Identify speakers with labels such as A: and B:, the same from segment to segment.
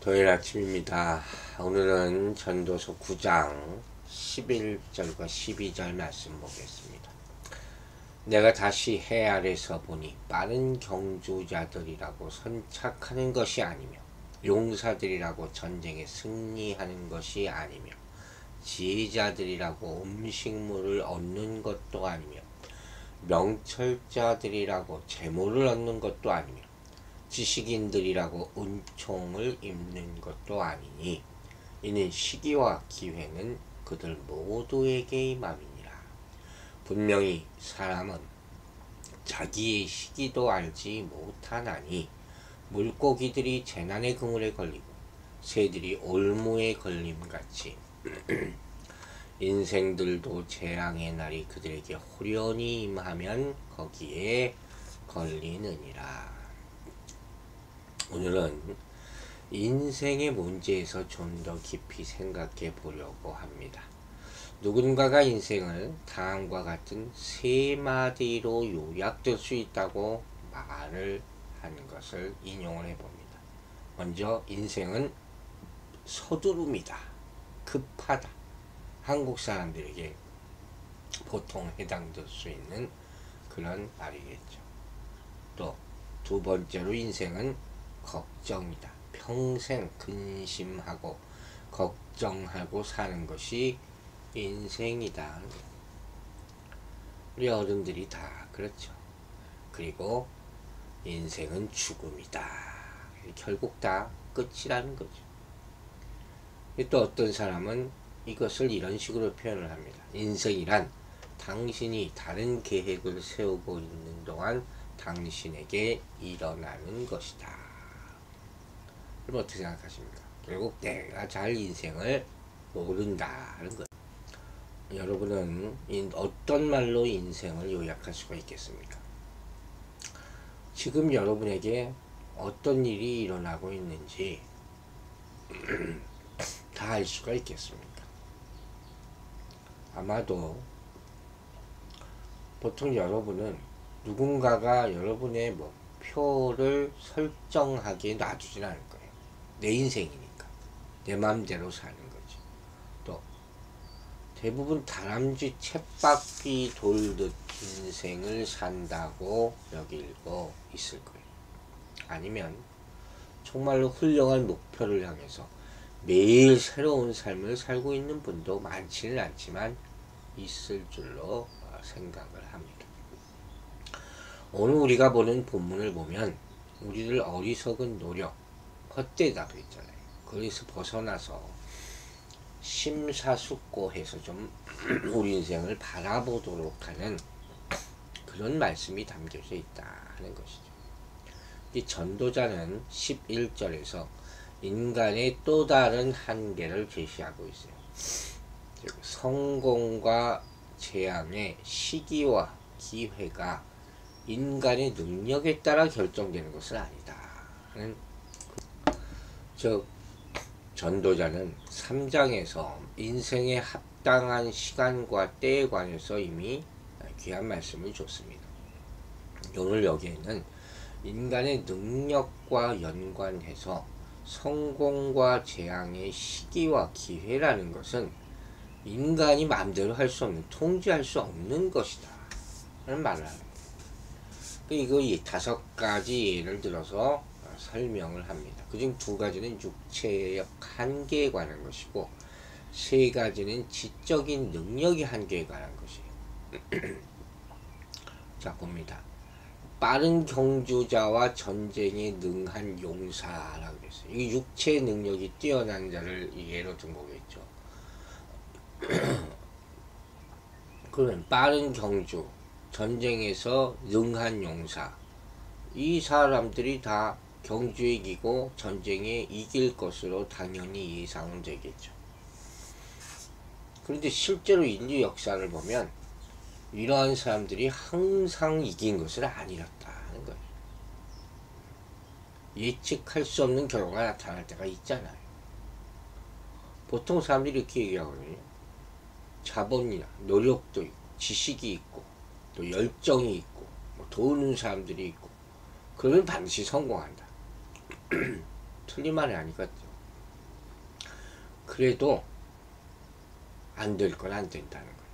A: 토요일 아침입니다. 오늘은 전도서 9장 11절과 12절 말씀 보겠습니다. 내가 다시 해 아래서 보니 빠른 경주자들이라고 선착하는 것이 아니며 용사들이라고 전쟁에 승리하는 것이 아니며 지혜자들이라고 음식물을 얻는 것도 아니며 명철자들이라고 재물을 얻는 것도 아니며 지식인들이라고 은총을 입는 것도 아니니 이는 시기와 기회는 그들 모두에게 임함이니라. 분명히 사람은 자기의 시기도 알지 못하나니 물고기들이 재난의 그물에 걸리고 새들이 올무에 걸림같이 인생들도 재앙의 날이 그들에게 호련히 임하면 거기에 걸리느니라. 오늘은 인생의 문제에서 좀 더 깊이 생각해 보려고 합니다. 누군가가 인생을 다음과 같은 세 마디로 요약될 수 있다고 말을 한 것을 인용을 해봅니다. 먼저 인생은 서두름이다, 급하다. 한국 사람들에게 보통 해당될 수 있는 그런 말이겠죠. 또 두 번째로 인생은 걱정이다. 평생 근심하고 걱정하고 사는 것이 인생이다. 우리 어른들이 다 그렇죠. 그리고 인생은 죽음이다. 결국 다 끝이라는 거죠. 또 어떤 사람은 이것을 이런 식으로 표현을 합니다. 인생이란 당신이 다른 계획을 세우고 있는 동안 당신에게 일어나는 것이다. 그럼 어떻게 생각하십니까? 결국 내가 잘 인생을 모른다는 거예요. 여러분은 어떤 말로 인생을 요약할 수가 있겠습니까? 지금 여러분에게 어떤 일이 일어나고 있는지 다 알 수가 있겠습니까? 아마도 보통 여러분은 누군가가 여러분의 목표를 설정하기에 놔두진 않을 거예요. 내 인생이니까 내 마음대로 사는 거지. 또 대부분 다람쥐 쳇바퀴 돌듯 인생을 산다고 여기고 있을 거예요. 아니면 정말로 훌륭한 목표를 향해서 매일 새로운 삶을 살고 있는 분도 많지는 않지만 있을 줄로 생각을 합니다. 오늘 우리가 보는 본문을 보면 우리들 어리석은 노력, 헛되다고 했잖아요. 거기서 벗어나서 심사숙고해서 좀 우리 인생을 바라보도록 하는 그런 말씀이 담겨져 있다 하는 것이죠. 이 전도자는 11절에서 인간의 또 다른 한계를 제시하고 있어요. 즉 성공과 재앙의 시기와 기회가 인간의 능력에 따라 결정되는 것은 아니다 하는, 즉 전도자는 3장에서 인생에 합당한 시간과 때에 관해서 이미 귀한 말씀을 줬습니다. 오늘 여기에는 인간의 능력과 연관해서 성공과 재앙의 시기와 기회라는 것은 인간이 마음대로 할 수 없는, 통제할 수 없는 것이다 하는 말을 합니다. 이거 이 5가지 예를 들어서 설명을 합니다. 그중 2가지는 육체적 한계에 관한 것이고 3가지는 지적인 능력의 한계에 관한 것이에요. 자 봅니다. 빠른 경주자와 전쟁에 능한 용사라고 했어요. 이 육체 능력이 뛰어난 자를 예로 든 거겠죠. 그러면 빠른 경주, 전쟁에서 능한 용사, 이 사람들이 다 경주에 이기고 전쟁에 이길 것으로 당연히 예상은 되겠죠. 그런데 실제로 인류 역사를 보면 이러한 사람들이 항상 이긴 것은 아니었다는 거예요. 예측할 수 없는 결과가 나타날 때가 있잖아요. 보통 사람들이 이렇게 얘기하거든요. 자본이나 노력도 있고 지식이 있고 또 열정이 있고 도우는 사람들이 있고 그러면 반드시 성공한다. 틀린 말이 아니겠죠. 그래도 안 될 건 안 된다는 거예요.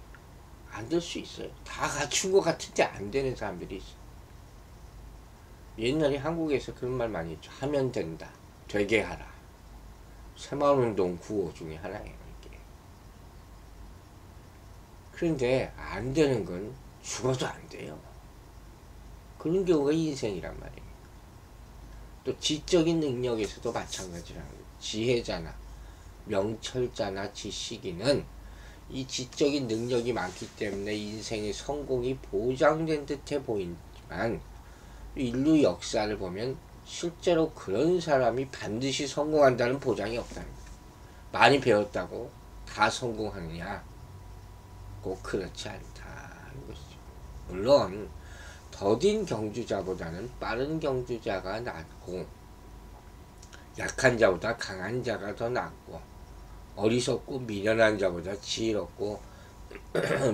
A: 안 될 수 있어요. 다 갖춘 것 같은데 안 되는 사람들이 있어요. 옛날에 한국에서 그런 말 많이 했죠. 하면 된다. 되게 하라. 새마을운동 구호 중에 하나예요. 이게. 그런데 안 되는 건 죽어도 안 돼요. 그런 경우가 인생이란 말이에요. 또 지적인 능력에서도 마찬가지라는 거예요. 지혜자나 명철자나 지식인은 이 지적인 능력이 많기 때문에 인생의 성공이 보장된 듯해 보이지만 인류 역사를 보면 실제로 그런 사람이 반드시 성공한다는 보장이 없다는 거예요. 많이 배웠다고 다 성공하느냐? 꼭 그렇지 않다는 것이죠. 물론 더딘 경주자보다는 빠른 경주자가 낫고 약한 자보다 강한 자가 더 낫고 어리석고 미련한 자보다 지혜롭고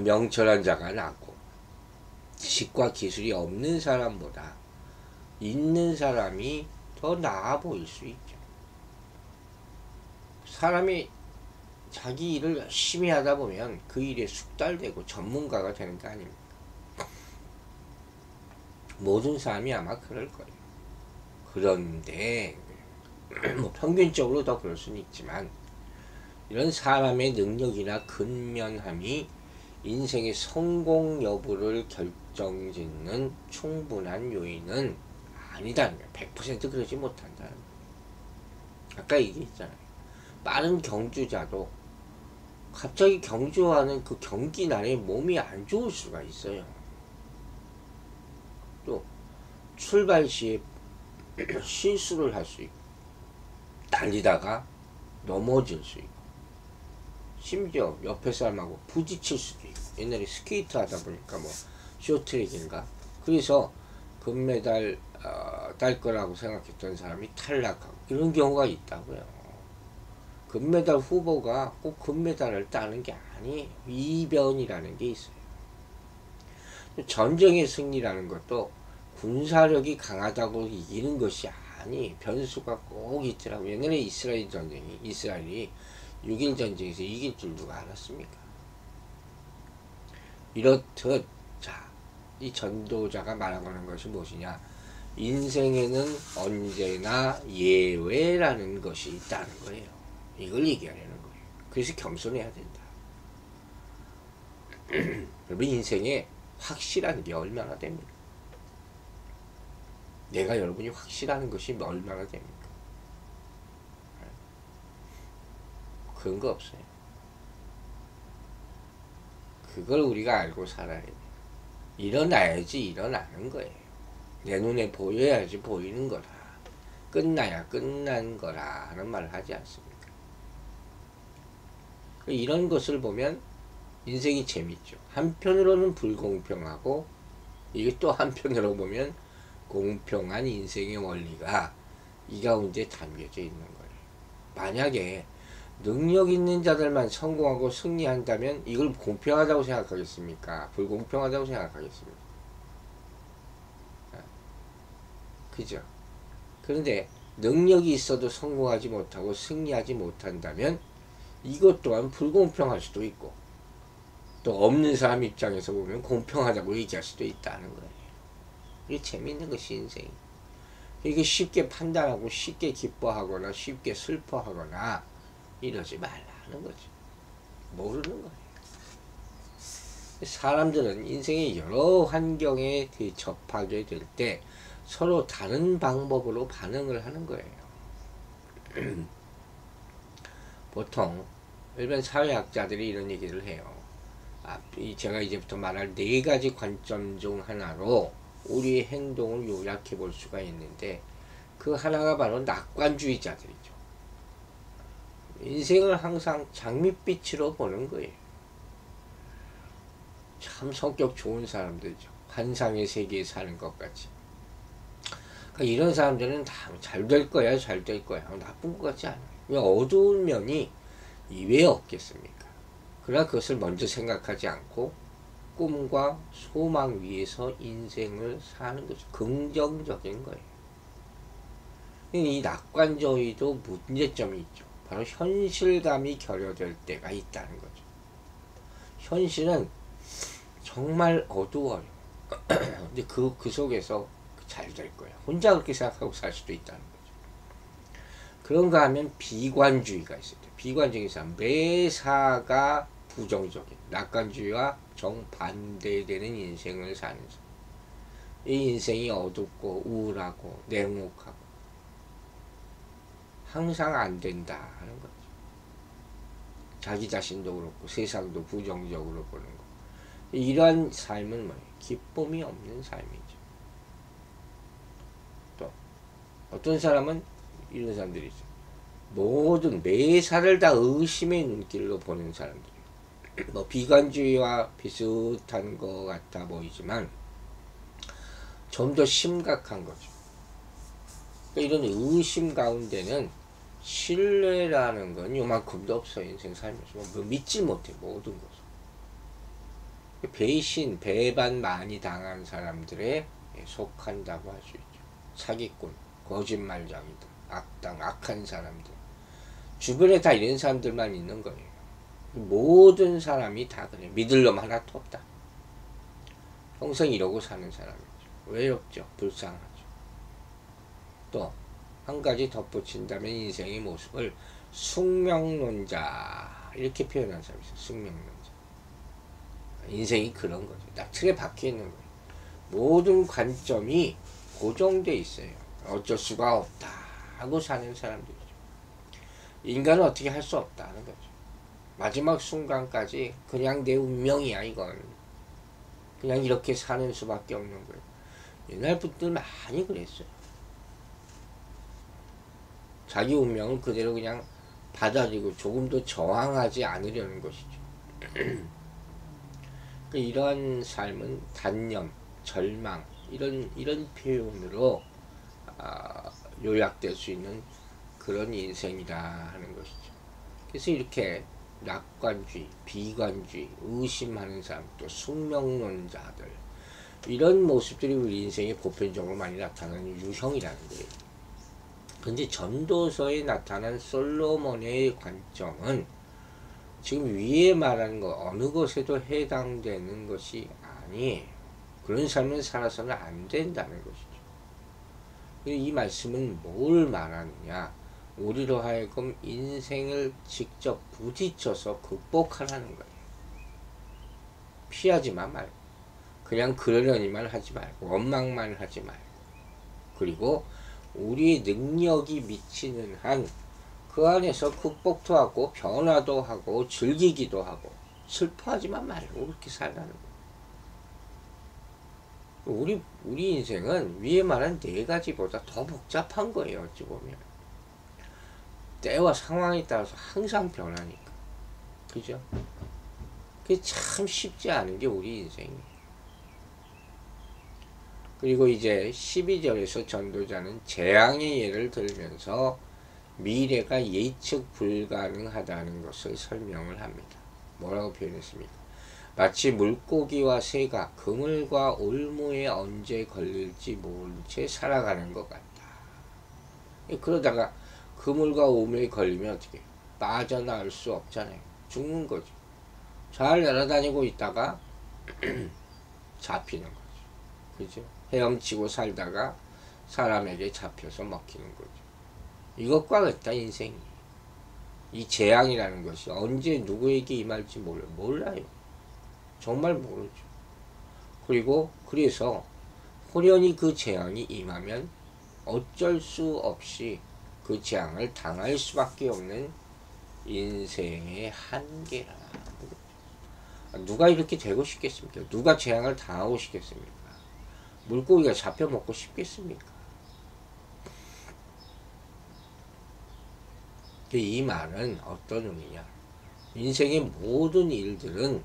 A: 명철한 자가 낫고 지식과 기술이 없는 사람보다 있는 사람이 더 나아 보일 수 있죠. 사람이 자기 일을 열심히 하다 보면 그 일에 숙달되고 전문가가 되는 거 아닙니까? 모든 사람이 아마 그럴 거예요. 그런데 뭐 평균적으로 더 그럴 수는 있지만 이런 사람의 능력이나 근면함이 인생의 성공 여부를 결정짓는 충분한 요인은 아니다는 거예요. 100% 그러지 못한다는 거예요. 아까 얘기했잖아요. 빠른 경주자도 갑자기 경주하는 그 경기 날에 몸이 안 좋을 수가 있어요. 또 출발 시에 실수를 할 수 있고 달리다가 넘어질 수 있고 심지어 옆에 사람하고 부딪힐 수도 있고 옛날에 스케이트 하다 보니까 뭐 쇼트랙인가 그래서 금메달 딸 거라고 생각했던 사람이 탈락하고 이런 경우가 있다고요. 금메달 후보가 꼭 금메달을 따는 게 아니에요. 이변이라는 게 있어요. 전쟁의 승리라는 것도 군사력이 강하다고 이기는 것이 아니에요. 변수가 꼭 있더라고요. 옛날에 이스라엘이 6.1 전쟁에서 이길 줄 누가 알았습니까? 이렇듯 이 전도자가 말하고 하는 것이 무엇이냐? 인생에는 언제나 예외라는 것이 있다는 거예요. 이걸 얘기하려는 거예요. 그래서 겸손해야 된다. 여러분 인생에 확실한 게 얼마나 됩니까? 내가 여러분이 확실한 것이 얼마나 됩니까? 그런 거 없어요. 그걸 우리가 알고 살아야 돼요. 일어나야지 일어나는 거예요. 내 눈에 보여야지 보이는 거라. 끝나야 끝난 거라 하는 말을 하지 않습니까? 이런 것을 보면 인생이 재밌죠. 한편으로는 불공평하고 이게 또 한편으로 보면 공평한 인생의 원리가 이 가운데 담겨져 있는 거예요. 만약에 능력 있는 자들만 성공하고 승리한다면 이걸 공평하다고 생각하겠습니까? 불공평하다고 생각하겠습니까? 그죠? 그런데 능력이 있어도 성공하지 못하고 승리하지 못한다면 이것 또한 불공평할 수도 있고 또 없는 사람 입장에서 보면 공평하다고 얘기할 수도 있다는 거예요. 이게 재밌는 것이 인생. 이게 쉽게 판단하고 쉽게 기뻐하거나 쉽게 슬퍼하거나 이러지 말라는 거죠. 모르는 거예요. 사람들은 인생의 여러 환경에 접하게 될 때 서로 다른 방법으로 반응을 하는 거예요. 보통 일반 사회학자들이 이런 얘기를 해요. 제가 이제부터 말할 4가지 관점 중 하나로 우리의 행동을 요약해 볼 수가 있는데 그 하나가 바로 낙관주의자들이죠. 인생을 항상 장밋빛으로 보는 거예요. 참 성격 좋은 사람들이죠. 환상의 세계에 사는 것 같이. 그러니까 이런 사람들은 다 잘 될 거야, 잘 될 거야. 나쁜 것 같지 않아요. 왜 어두운 면이 이외에 없겠습니까? 그러나 그것을 먼저 생각하지 않고 꿈과 소망 위에서 인생을 사는 거죠. 긍정적인 거예요. 이 낙관주의도 문제점이 있죠. 바로 현실감이 결여될 때가 있다는 거죠. 현실은 정말 어두워요. 근데 그 속에서 잘 될 거예요. 혼자 그렇게 생각하고 살 수도 있다는 거죠. 그런가 하면 비관주의가 있어요. 비관적인 사람, 매사가 부정적인, 낙관주의와 정반대되는 인생을 사는 사람. 이 인생이 어둡고 우울하고 냉혹하고 항상 안 된다 하는 거죠. 자기 자신도 그렇고 세상도 부정적으로 보는 거. 이러한 삶은 뭐예요? 기쁨이 없는 삶이죠. 또 어떤 사람은 이런 사람들이 있어요. 모든 매사를 다 의심의 눈길로 보는 사람들이에요. 뭐 비관주의와 비슷한 것 같아 보이지만 좀 더 심각한 거죠. 그러니까 이런 의심 가운데는 신뢰라는 건 요만큼도 없어요. 인생 살면서 믿지 못해 모든 것을. 배신, 배반 많이 당한 사람들에 속한다고 할 수 있죠. 사기꾼, 거짓말쟁이들, 악당, 악한 사람들. 주변에 다 이런 사람들만 있는 거예요. 모든 사람이 다 그래. 믿을 놈 하나도 없다. 평생 이러고 사는 사람이죠. 외롭죠. 불쌍하죠. 또 한 가지 덧붙인다면 인생의 모습을 숙명론자 이렇게 표현한 사람이 있어요. 숙명론자. 인생이 그런 거죠. 딱 틀에 박혀 있는 거예요. 모든 관점이 고정돼 있어요. 어쩔 수가 없다 하고 사는 사람들이죠. 인간은 어떻게 할 수 없다는 거죠. 마지막 순간까지 그냥 내 운명이야 이건. 그냥 이렇게 사는 수밖에 없는 거예요. 옛날 분들 많이 그랬어요. 자기 운명을 그대로 그냥 받아들이고 조금도 저항하지 않으려는 것이죠. 이러한 삶은 단념, 절망 이런 표현으로 요약될 수 있는 그런 인생이다 하는 것이죠. 그래서 이렇게 낙관주의, 비관주의, 의심하는 사람, 또 숙명론자들 이런 모습들이 우리 인생에 보편적으로 많이 나타나는 유형이라는 거예요. 근데 전도서에 나타난 솔로몬의 관점은 지금 위에 말하는 거 어느 것에도 해당되는 것이 아니에요. 그런 삶을 살아서는 안 된다는 것이죠. 이 말씀은 뭘 말하느냐? 우리로 하여금 인생을 직접 부딪혀서 극복하라는 거예요. 피하지만 말고, 그냥 그러려니만 하지 말고, 원망만 하지 말고, 그리고 우리의 능력이 미치는 한 그 안에서 극복도 하고 변화도 하고 즐기기도 하고 슬퍼하지만 말고 그렇게 살라는 거예요. 우리 인생은 위에 말한 네 가지보다 더 복잡한 거예요. 어찌 보면 때와 상황에 따라서 항상 변하니까. 그죠? 그게 참 쉽지 않은 게 우리 인생이에요. 그리고 이제 12절에서 전도자는 재앙의 예를 들면서 미래가 예측 불가능하다는 것을 설명을 합니다. 뭐라고 표현했습니까? 마치 물고기와 새가 그물과 올무에 언제 걸릴지 모른 채 살아가는 것 같다. 그러다가 그물과 올무에 걸리면 어떻게 빠져나올 수 없잖아요. 죽는 거죠. 잘 날아다니고 있다가 잡히는 거죠. 그죠? 헤엄치고 살다가 사람에게 잡혀서 먹히는 거죠. 이것과 같다 인생이. 이 재앙이라는 것이 언제 누구에게 임할지 몰라요. 정말 모르죠. 그리고 그래서 호련히 그 재앙이 임하면 어쩔 수 없이 그 재앙을 당할 수밖에 없는 인생의 한계라. 누가 이렇게 되고 싶겠습니까? 누가 재앙을 당하고 싶겠습니까? 물고기가 잡혀 먹고 싶겠습니까? 이 말은 어떤 의미냐? 인생의 모든 일들은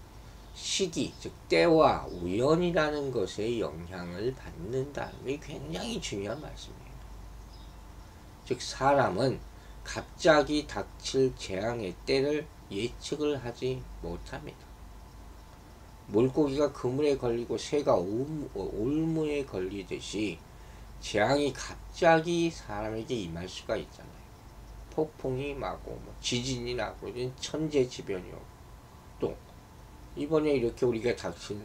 A: 시기, 즉 때와 우연이라는 것에 영향을 받는다는 게 굉장히 중요한 말씀이에요. 즉 사람은 갑자기 닥칠 재앙의 때를 예측을 하지 못합니다. 물고기가 그물에 걸리고 새가 올무에 걸리듯이 재앙이 갑자기 사람에게 임할 수가 있잖아요. 폭풍이 임하고 뭐 지진이 나고 이런 천재지변이 오고 또 이번에 이렇게 우리가 닥친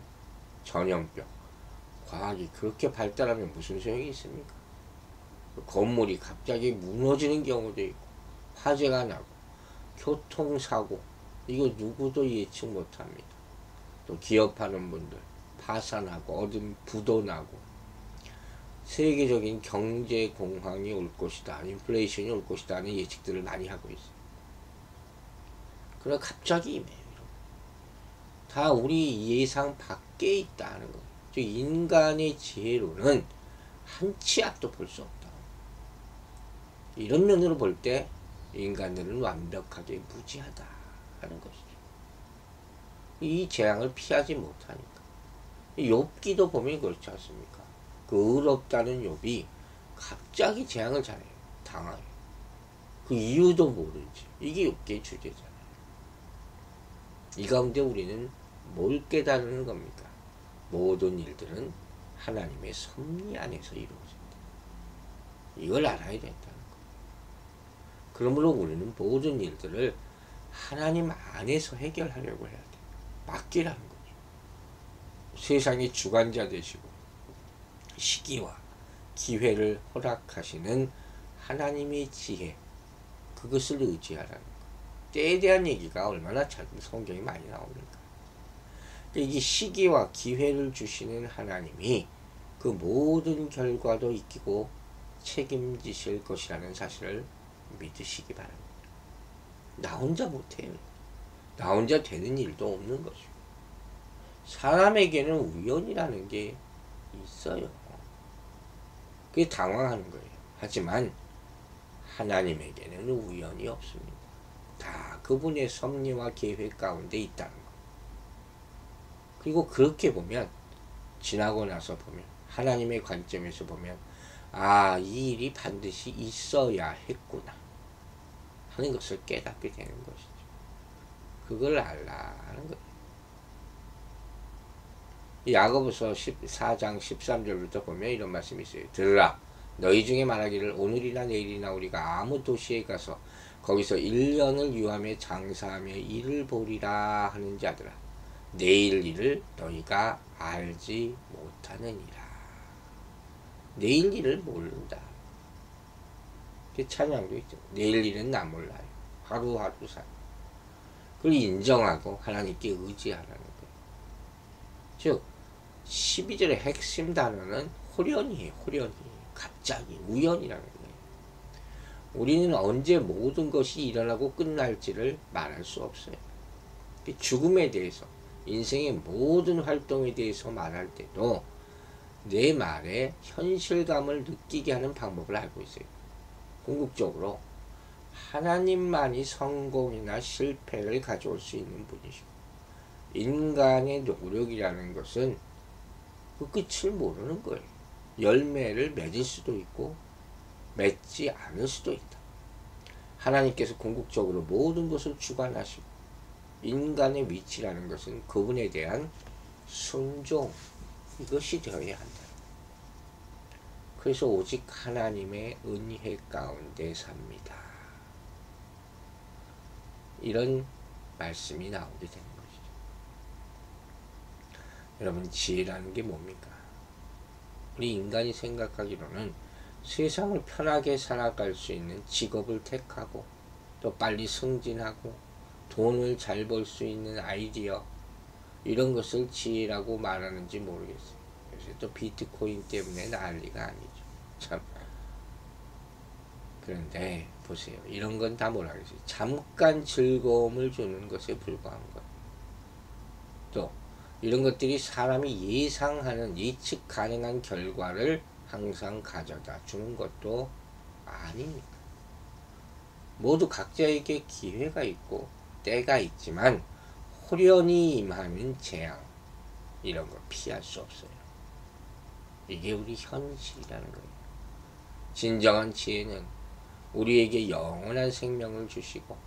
A: 전염병 과학이 그렇게 발달하면 무슨 소용이 있습니까? 건물이 갑자기 무너지는 경우도 있고 화재가 나고 교통사고 이거 누구도 예측 못합니다. 또 기업하는 분들 파산하고 어둠 부도 나고 세계적인 경제 공황이 올 것이다, 인플레이션이 올 것이다 하는 예측들을 많이 하고 있어요. 그러나 갑자기 임해요. 다 우리 예상 밖에 있다는 거예요. 즉 인간의 지혜로는 한 치 앞도 볼 수 없다. 이런 면으로 볼 때 인간들은 완벽하게 무지하다 하는 것이죠. 이 재앙을 피하지 못하니까. 욥기도 보면 그렇지 않습니까? 그 의롭다는 욥이 갑자기 재앙을 당해요. 그 이유도 모르지. 이게 욥기의 주제잖아요. 이 가운데 우리는 뭘 깨달는 겁니까? 모든 일들은 하나님의 섭리 안에서 이루어진다. 이걸 알아야 된다는 거. 그러므로 우리는 모든 일들을 하나님 안에서 해결하려고 해야 돼. 맡기라는 거죠. 세상의 주관자 되시고 시기와 기회를 허락하시는 하나님의 지혜, 그것을 의지하라는 거. 때에 대한 얘기가 얼마나 잘 성경이 많이 나옵니까? 이 시기와 기회를 주시는 하나님이 그 모든 결과도 익히고 책임지실 것이라는 사실을 믿으시기 바랍니다. 나 혼자 못해요. 나 혼자 되는 일도 없는 것이고 사람에게는 우연이라는 게 있어요. 그게 당황하는 거예요. 하지만 하나님에게는 우연이 없습니다. 다 그분의 섭리와 계획 가운데 있다는 거. 그리고 그렇게 보면 지나고 나서 보면 하나님의 관점에서 보면 아, 이 일이 반드시 있어야 했구나 하는 것을 깨닫게 되는 것이죠. 그걸 알라는 거예요. 야고보서 14장 13절부터 보면 이런 말씀이 있어요. 들으라, 너희 중에 말하기를 오늘이나 내일이나 우리가 아무 도시에 가서 거기서 1년을 유하며 장사하며 일을 보리라 하는 자들아, 내일 일을 너희가 알지 못하느니라. 내일 일을 모른다. 그 찬양도 있죠. 내일 일은 나 몰라요. 하루하루 살. 그걸 인정하고 하나님께 의지하라는 거예요. 즉 12절의 핵심 단어는 호련이에요. 호련이. 갑자기 우연이라는 거예요. 우리는 언제 모든 것이 일어나고 끝날지를 말할 수 없어요. 죽음에 대해서 인생의 모든 활동에 대해서 말할 때도 내 말에 현실감을 느끼게 하는 방법을 알고 있어요. 궁극적으로 하나님만이 성공이나 실패를 가져올 수 있는 분이시고 인간의 노력이라는 것은 그 끝을 모르는 거예요. 열매를 맺을 수도 있고 맺지 않을 수도 있다. 하나님께서 궁극적으로 모든 것을 주관하시고 인간의 위치라는 것은 그분에 대한 순종, 이것이 되어야 한다. 그래서 오직 하나님의 은혜 가운데 삽니다. 이런 말씀이 나오게 되는 것이죠. 여러분, 지혜라는 게 뭡니까? 우리 인간이 생각하기로는 세상을 편하게 살아갈 수 있는 직업을 택하고 또 빨리 승진하고 돈을 잘 벌 수 있는 아이디어, 이런 것을 지혜라고 말하는지 모르겠어요. 요새 또 비트코인 때문에 난리가 아니죠. 참. 그런데 보세요. 이런 건 다 뭐라 그러지? 잠깐 즐거움을 주는 것에 불과한 것. 또 이런 것들이 사람이 예상하는 예측 가능한 결과를 항상 가져다 주는 것도 아닙니다. 모두 각자에게 기회가 있고 때가 있지만 호련히 임하는 재앙, 이런 거 피할 수 없어요. 이게 우리 현실이라는 거예요. 진정한 지혜는 우리에게 영원한 생명을 주시고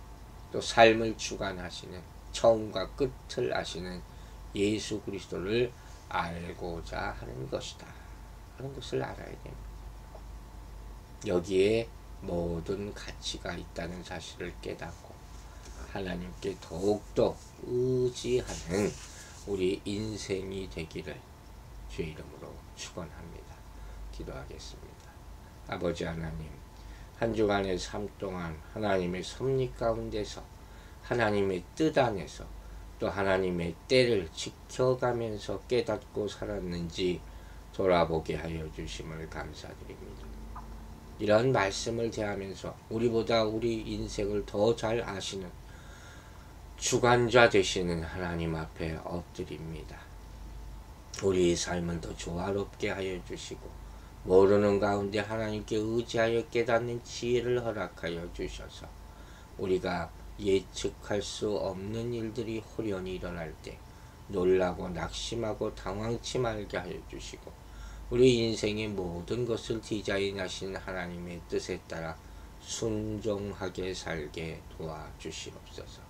A: 또 삶을 주관하시는 처음과 끝을 아시는 예수 그리스도를 알고자 하는 것이다 하는 것을 알아야 됩니다. 여기에 모든 가치가 있다는 사실을 깨닫고 하나님께 더욱더 의지하는 우리 인생이 되기를 주의 이름으로 축원합니다. 기도하겠습니다. 아버지 하나님, 한 주간의 삶 동안 하나님의 섭리 가운데서 하나님의 뜻 안에서 또 하나님의 때를 지켜가면서 깨닫고 살았는지 돌아보게 하여 주심을 감사드립니다. 이런 말씀을 대하면서 우리보다 우리 인생을 더 잘 아시는 주관자 되시는 하나님 앞에 엎드립니다. 우리 삶을 더 조화롭게 하여 주시고 모르는 가운데 하나님께 의지하여 깨닫는 지혜를 허락하여 주셔서 우리가 예측할 수 없는 일들이 호련히 일어날 때 놀라고 낙심하고 당황치 말게 하여 주시고 우리 인생의 모든 것을 디자인하신 하나님의 뜻에 따라 순종하게 살게 도와주시옵소서.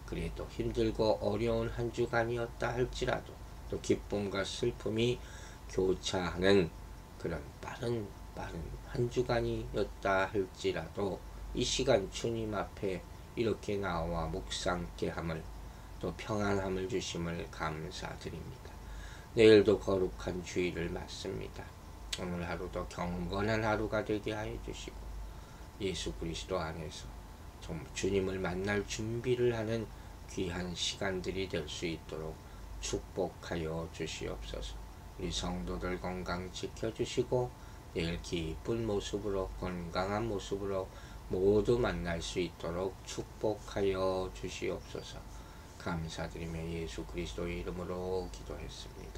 A: 그래도 힘들고 어려운 한 주간이었다 할지라도 또 기쁨과 슬픔이 교차하는 그런 빠른 한 주간이었다 할지라도 이 시간 주님 앞에 이렇게 나와 묵상케 함을 또 평안함을 주심을 감사드립니다. 내일도 거룩한 주일을 맞습니다. 오늘 하루도 경건한 하루가 되게 하여 주시고 예수 그리스도 안에서 정말 주님을 만날 준비를 하는 귀한 시간들이 될 수 있도록 축복하여 주시옵소서. 우리 성도들 건강 지켜주시고 내일 기쁜 모습으로 건강한 모습으로 모두 만날 수 있도록 축복하여 주시옵소서. 감사드리며 예수 그리스도의 이름으로 기도했습니다.